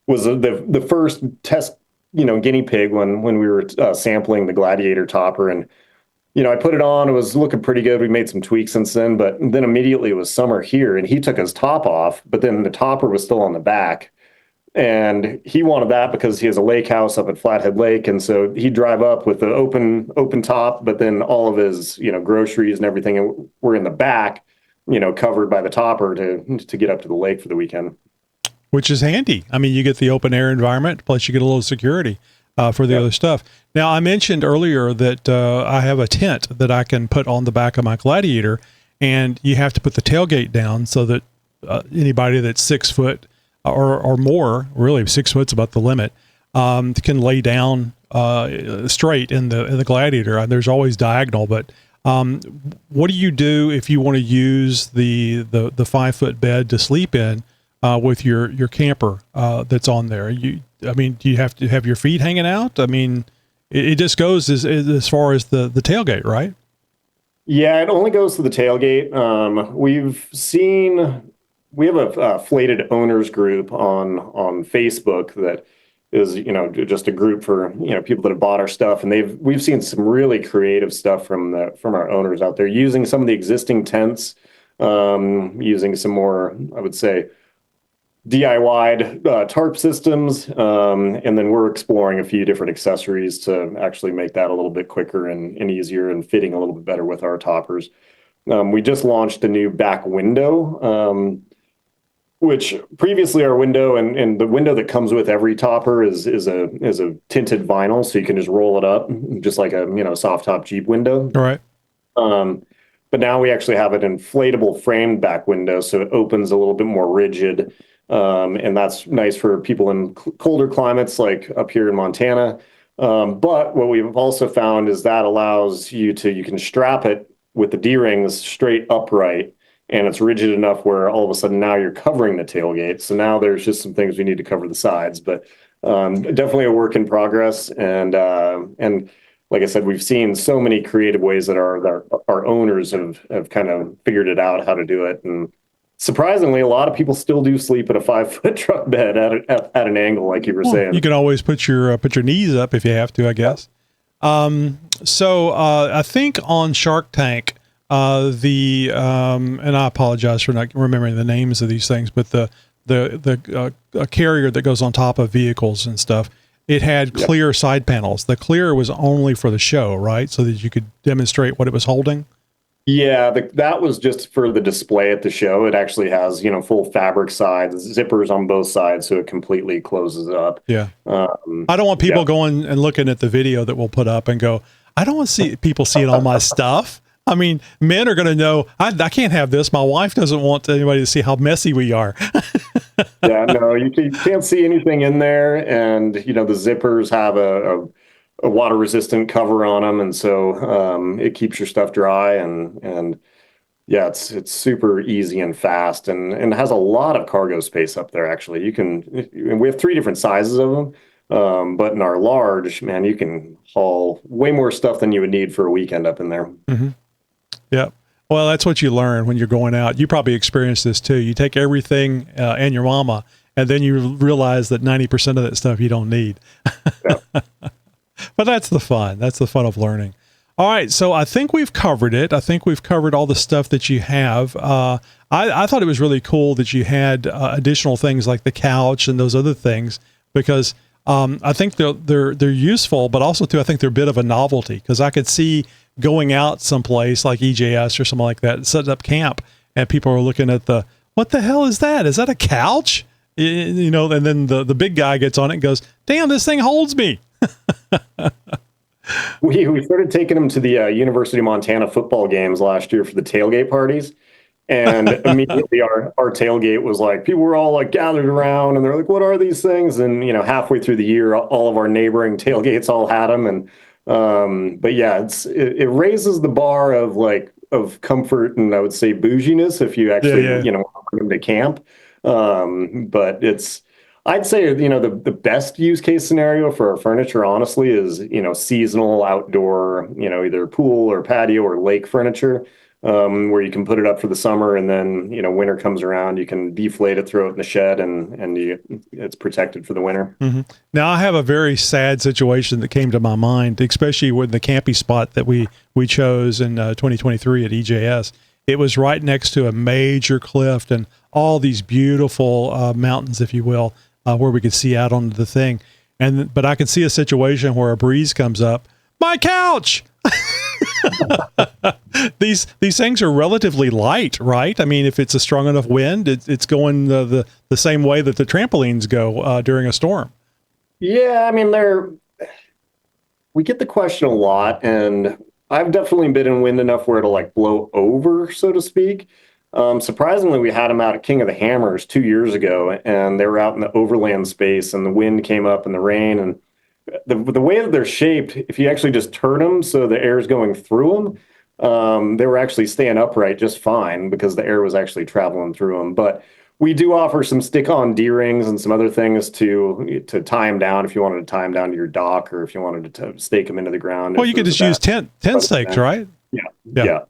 was the first test, guinea pig when we were sampling the Gladiator topper. And I put it on, it was looking pretty good. We made some tweaks since then, but then immediately it was summer here and he took his top off, but then the topper was still on the back. And he wanted that because he has a lake house up at Flathead Lake. And so he'd drive up with the open top, but then all of his, groceries and everything were in the back, covered by the topper to get up to the lake for the weekend. Which is handy. I mean, you get the open air environment, plus you get a little security for the other stuff. Now, I mentioned earlier that I have a tent that I can put on the back of my Gladiator, and you have to put the tailgate down so that anybody that's 6 foot or more, really 6 foot's about the limit, can lay down straight in the Gladiator. There's always diagonal, but what do you do if you want to use the 5 foot bed to sleep in with your camper that's on there? Do you have to have your feet hanging out? I mean, it just goes as far as the tailgate, right? Yeah, it only goes to the tailgate. We have a Flathead owners group on Facebook that is, just a group for, people that have bought our stuff. And we've seen some really creative stuff from our owners out there using some of the existing tents, using some more, I would say, DIY'd tarp systems, and then we're exploring a few different accessories to actually make that a little bit quicker and easier and fitting a little bit better with our toppers. We just launched a new back window, which previously our window and the window that comes with every topper is a tinted vinyl, so you can just roll it up just like a soft top Jeep window. All right. But now we actually have an inflatable framed back window, so it opens a little bit more rigid. And that's nice for people in colder climates like up here in Montana. But what we've also found is that allows you can strap it with the D-rings straight upright, and it's rigid enough where all of a sudden now you're covering the tailgate. So now there's just some things we need to cover the sides, but definitely a work in progress. And like I said, we've seen so many creative ways that our owners have kind of figured it out how to do it. And surprisingly, a lot of people still do sleep in a 5 foot truck bed at an angle, like you were saying. You can always put your knees up if you have to, I guess. So I think on Shark Tank, and I apologize for not remembering the names of these things, but the carrier that goes on top of vehicles and stuff, it had clear side panels. The clear was only for the show, right? So that you could demonstrate what it was holding. Yeah, that was just for the display at the show. It actually has, full fabric sides, zippers on both sides, so it completely closes it up. Yeah. I don't want people going and looking at the video that we'll put up and go, I don't want to see people seeing all my stuff. I mean, men are going to know, I can't have this. My wife doesn't want anybody to see how messy we are. Yeah, no, you can't see anything in there. And, the zippers have a water resistant cover on them. And so it keeps your stuff dry and yeah, it's super easy and fast and has a lot of cargo space up there. Actually, we have 3 different sizes of them. But in our large, man, you can haul way more stuff than you would need for a weekend up in there. Mm-hmm. Yeah. Well, that's what you learn when you're going out. You probably experienced this too. You take everything and your mama, and then you realize that 90% of that stuff you don't need. Yeah. But that's the fun. That's the fun of learning. All right. So I think we've covered it. I think we've covered all the stuff that you have. I thought it was really cool that you had additional things like the couch and those other things, because I think they're useful, but also too, I think they're a bit of a novelty, because I could see going out someplace like EJS or something like that, setting up camp, and people are looking at what the hell is that? Is that a couch? You know, and then the big guy gets on it and goes, damn, this thing holds me. We started taking them to the University of Montana football games last year for the tailgate parties. And immediately our tailgate was like, people were all like gathered around, and they're like, what are these things? And, you know, halfway through the year, all of our neighboring tailgates all had them. And, but yeah, it raises the bar of comfort and I would say bouginess if you actually, you know, bring them to camp. But I'd say, you know, the best use case scenario for our furniture, honestly, is, you know, seasonal outdoor, you know, either pool or patio or lake furniture, where you can put it up for the summer, and then, you know, winter comes around, you can deflate it, throw it in the shed, and it's protected for the winter. Mm-hmm. Now, I have a very sad situation that came to my mind, especially with the camping spot that we chose in 2023 at EJS. It was right next to a major cliff and all these beautiful mountains, if you will, where we could see out onto the thing. But I could see a situation where a breeze comes up. My couch! These things are relatively light, right? I mean, if it's a strong enough wind, it's going the same way that the trampolines go during a storm. Yeah, I mean, we get the question a lot, and I've definitely been in wind enough where it'll like blow over, so to speak. Surprisingly, we had them out at King of the Hammers 2 years ago, and they were out in the overland space, and the wind came up and the rain, and the way that they're shaped, if you actually just turn them so the air is going through them, they were actually staying upright just fine because the air was actually traveling through them. But we do offer some stick-on D-rings and some other things to tie them down if you wanted to tie them down to your dock, or if you wanted to stake them into the ground. Well, you could just use tent stakes, right? Yeah.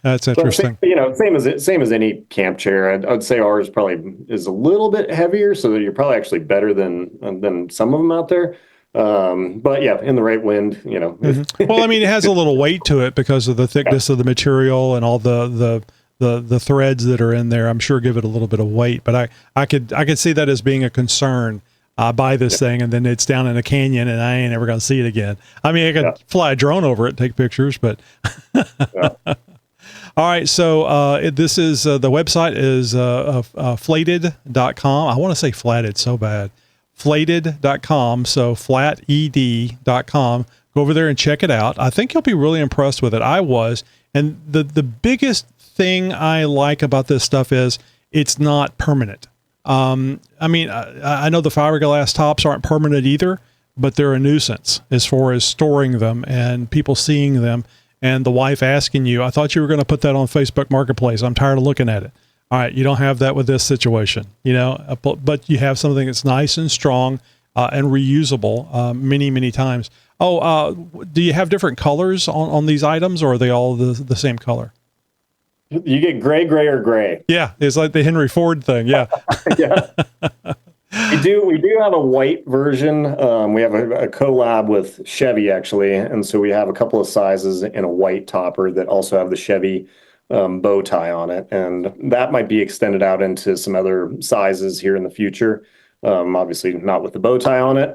That's interesting. You know, same as any camp chair. I'd say ours probably is a little bit heavier, so that you're probably actually better than some of them out there. But yeah, in the right wind, you know. Mm-hmm. Well, I mean, it has a little weight to it because of the thickness of the material and all the threads that are in there. I'm sure give it a little bit of weight, but I could see that as being a concern. Buy this thing, and then it's down in a canyon, and I ain't ever going to see it again. I mean, I could fly a drone over it, take pictures, but. All right, so this is the website is flated.com. I want to say flatted so bad. Flated.com, so flated.com. Go over there and check it out. I think you'll be really impressed with it. I was. And the biggest thing I like about this stuff is it's not permanent. I mean, I know the fiberglass tops aren't permanent either, but they're a nuisance as far as storing them and people seeing them. And the wife asking you, I thought you were going to put that on Facebook Marketplace. I'm tired of looking at it. All right, you don't have that with this situation, you know, but you have something that's nice and strong and reusable many, many times. Oh, do you have different colors on these items, or are they all the same color? You get gray, or gray. Yeah, it's like the Henry Ford thing. Yeah. Yeah. We do have a white version. We have a collab with Chevy, actually, and so we have a couple of sizes in a white topper that also have the Chevy bow tie on it, and that might be extended out into some other sizes here in the future. Obviously not with the bow tie on it,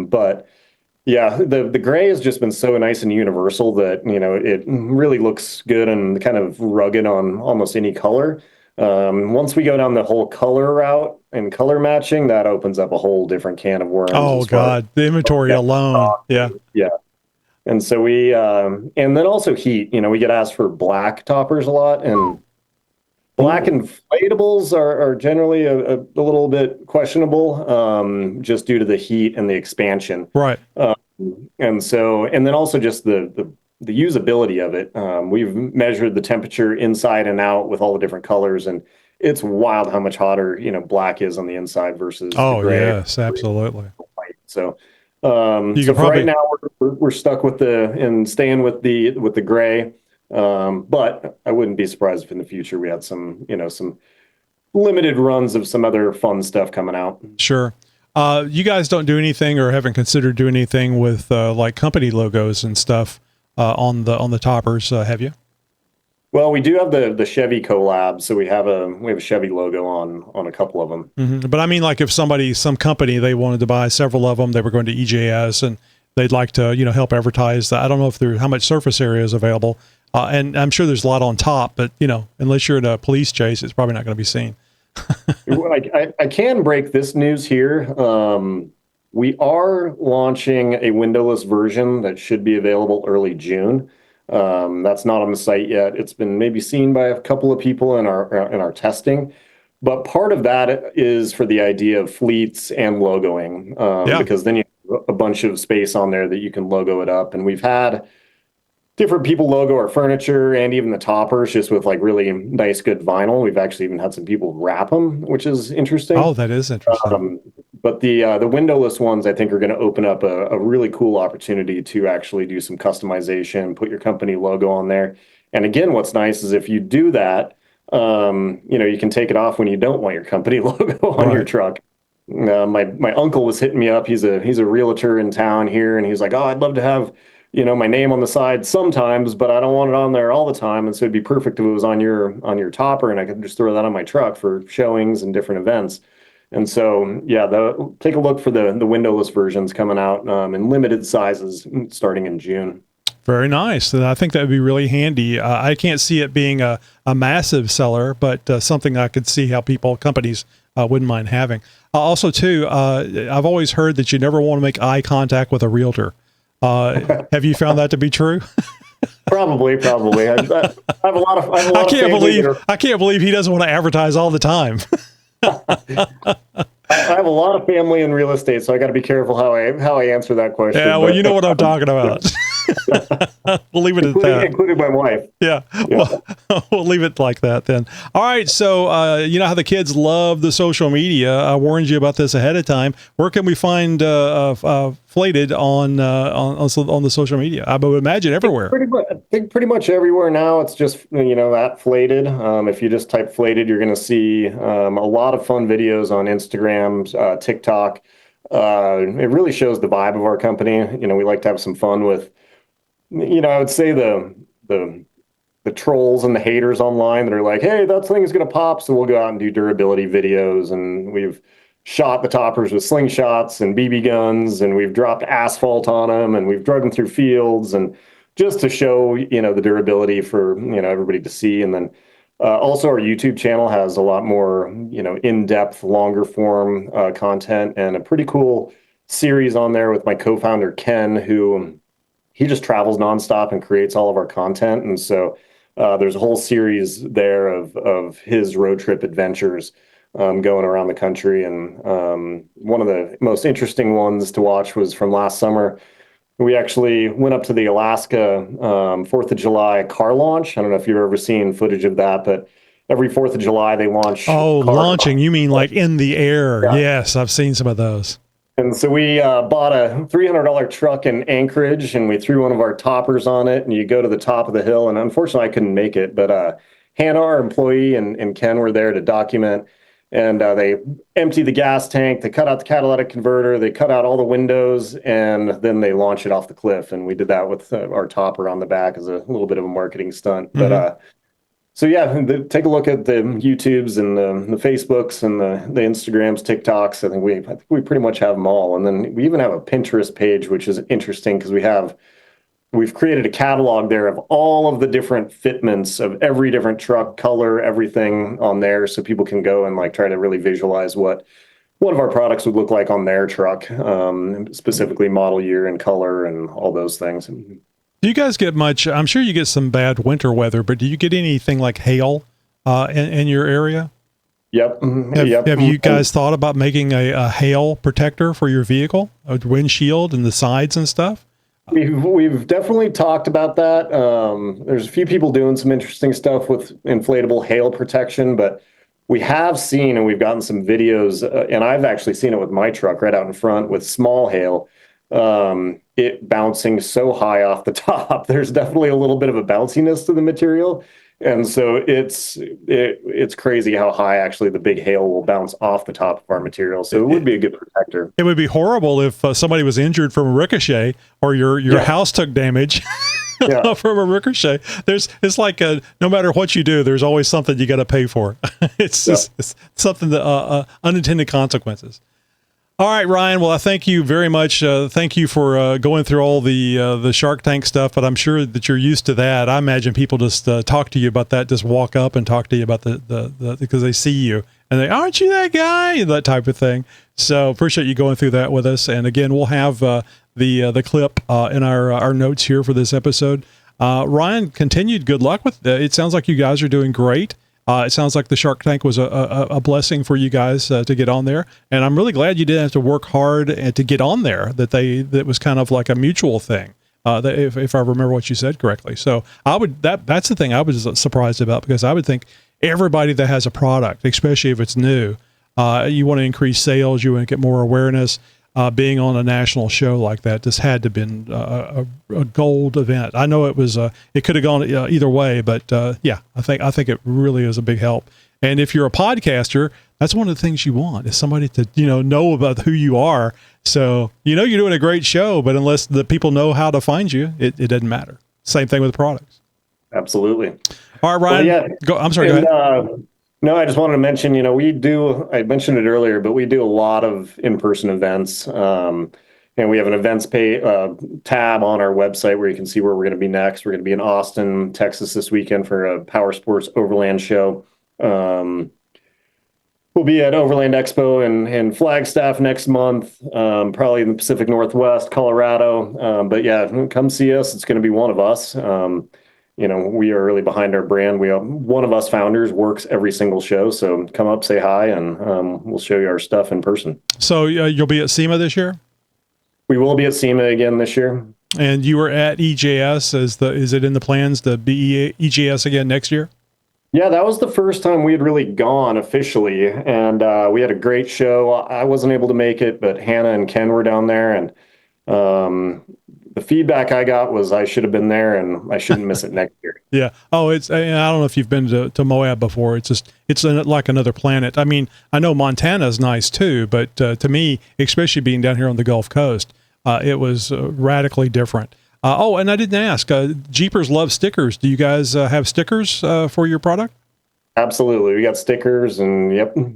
but yeah, the gray has just been so nice and universal that, you know, it really looks good and kind of rugged on almost any color. Once we go down the whole color route and color matching, that opens up a whole different can of worms. Oh God, the inventory alone. Yeah. And so and then also heat, you know, we get asked for black toppers a lot, and black inflatables are generally a little bit questionable, just due to the heat and the expansion. Right. And then also just the usability of it. We've measured the temperature inside and out with all the different colors, and it's wild how much hotter, you know, black is on the inside versus the gray. Yes, absolutely. So, You so could for right probably, now, we're stuck with and staying with the gray. But I wouldn't be surprised if in the future we had some, some limited runs of some other fun stuff coming out. sure. You guys don't do anything or haven't considered doing anything with like company logos and stuff on the toppers, have you? Well, we do have the Chevy collab, so we have a Chevy logo on a couple of them. But I mean, like if some company, they wanted to buy several of them, they were going to EJS and they'd like to, help advertise that. I don't know if how much surface area is available. And I'm sure there's a lot on top, but unless you're in a police chase, it's probably not going to be seen. Well, I can break this news here. We are launching a windowless version that should be available early June. That's not on the site yet. It's been maybe seen by a couple of people in our testing, but part of that is for the idea of fleets and logoing, Yeah. because then you have a bunch of space on there that you can logo it up. And we've had different people logo our furniture and even the toppers just with like really nice, good vinyl. We've actually even had some people wrap them, which is interesting. Oh, that is interesting. But the windowless ones, I think, are going to open up a really cool opportunity to actually do some customization, put your company logo on there. And again, what's nice is if you do that, you can take it off when you don't want your company logo on your truck. My uncle was hitting me up. He's a realtor in town here, and he's like, "Oh, I'd love to have, my name on the side sometimes, but I don't want it on there all the time. And so it'd be perfect if it was on your topper, and I could just throw that on my truck for showings and different events." And so, yeah, take a look for the windowless versions coming out in limited sizes starting in June. Very nice. And I think that would be really handy. I can't see it being a massive seller, but something I could see how companies wouldn't mind having. Also, too, I've always heard that you never want to make eye contact with a realtor. Have you found that to be true? Probably. I have a lot of. I can't believe he doesn't want to advertise all the time. I have a lot of family in real estate, so I got to be careful how I answer that question. Yeah, well, you know what I'm talking about. We'll leave it at that. Including my wife. Yeah. Well, we'll leave it like that then. All right. So, you know how the kids love the social media. I warned you about this ahead of time. Where can we find Flathead on the social media? I would imagine everywhere. I think pretty much everywhere now. It's just, at Flathead. If you just type Flathead, you're going to see a lot of fun videos on Instagram, TikTok. It really shows the vibe of our company. We like to have some fun with, I would say the trolls and the haters online that are like, "Hey, that thing's going to pop." So we'll go out and do durability videos, and we've shot the toppers with slingshots and BB guns, and we've dropped asphalt on them, and we've drug them through fields, and just to show, the durability for, everybody to see. And then also our YouTube channel has a lot more, in-depth, longer form content, and a pretty cool series on there with my co-founder, Ken, who he just travels nonstop and creates all of our content. And so there's a whole series there of his road trip adventures going around the country. And one of the most interesting ones to watch was from last summer. We actually went up to the Alaska 4th of July car launch. I don't know if you've ever seen footage of that, but every 4th of July they launch. Oh, launching. You mean like in the air? Yeah. Yes, I've seen some of those. And so we bought a $300 truck in Anchorage, and we threw one of our toppers on it, and you go to the top of the hill. And unfortunately, I couldn't make it, but Hannah, our employee, and Ken were there to document. And they empty the gas tank, they cut out the catalytic converter, they cut out all the windows, and then they launch it off the cliff. And we did that with our topper on the back as a little bit of a marketing stunt. Mm-hmm. But so yeah, take a look at the YouTubes and the Facebooks and the Instagrams, TikToks. I think we pretty much have them all. And then we even have a Pinterest page, which is interesting because we've created a catalog there of all of the different fitments of every different truck, color, everything on there, so people can go and like try to really visualize what one of our products would look like on their truck, specifically model year and color and all those things. Do you guys get much? I'm sure you get some bad winter weather, but do you get anything like hail in your area? Yep. Have you guys thought about making a hail protector for your vehicle, a windshield and the sides and stuff? We've definitely talked about that. There's a few people doing some interesting stuff with inflatable hail protection, but we have seen, and we've gotten some videos, and I've actually seen it with my truck right out in front with small hail, it bouncing so high off the top. There's definitely a little bit of a bounciness to the material. And so it's crazy how high actually the big hail will bounce off the top of our material. So it would be a good protector. It would be horrible if somebody was injured from a ricochet, or your house took damage from a ricochet. It's like no matter what you do, there's always something you got to pay for. It's just it's something that unintended consequences. All right, Ryan. Well, I thank you very much. Thank you for going through all the Shark Tank stuff, but I'm sure that you're used to that. I imagine people just talk to you about that, just walk up and talk to you about the because they see you and they, aren't you that guy? That type of thing. So appreciate you going through that with us. And again, we'll have the clip in our notes here for this episode. Ryan, continued good luck with it. It sounds like you guys are doing great. It sounds like the Shark Tank was a blessing for you guys to get on there, and I'm really glad you didn't have to work hard to get on there. That was kind of like a mutual thing. If I remember what you said correctly, so that's the thing I was surprised about, because I would think everybody that has a product, especially if it's new, you want to increase sales, you want to get more awareness. Being on a national show like that just had to have been a gold event. I know it was. It could have gone either way, but I think it really is a big help. And if you're a podcaster, that's one of the things you want, is somebody to know about who you are. So you're doing a great show, but unless the people know how to find you, it doesn't matter. Same thing with products. Absolutely. All right, Ryan. Well, go ahead. No, I just wanted to mention, I mentioned it earlier, but we do a lot of in-person events. And we have an events tab on our website where you can see where we're going to be next. We're going to be in Austin, Texas this weekend for a Power Sports Overland show. We'll be at Overland Expo in Flagstaff next month, probably in the Pacific Northwest, Colorado. But yeah, come see us. It's going to be one of us. We are really behind our brand. One of us founders works every single show. So come up, say hi, and we'll show you our stuff in person. So you'll be at SEMA this year? We will be at SEMA again this year. And you were at EJS. Is it in the plans to be EJS again next year? Yeah, that was the first time we had really gone officially. And we had a great show. I wasn't able to make it, but Hannah and Ken were down there. And the feedback I got was I should have been there and I shouldn't miss it next year. Yeah. Oh, I don't know if you've been to Moab before. It's like another planet. I mean, I know Montana is nice too, but to me, especially being down here on the Gulf Coast, it was radically different. And I didn't ask, Jeepers love stickers. Do you guys have stickers for your product? Absolutely. We got stickers and yep. All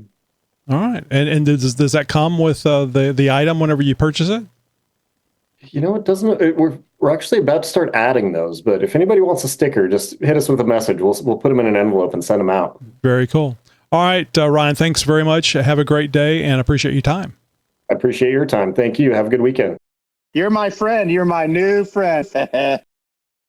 right. And does that come with the item whenever you purchase it? It doesn't. We're actually about to start adding those, but if anybody wants a sticker, just hit us with a message. We'll put them in an envelope and send them out. Very cool. All right, Ryan, thanks very much. Have a great day and appreciate your time. I appreciate your time. Thank you. Have a good weekend. You're my friend. You're my new friend.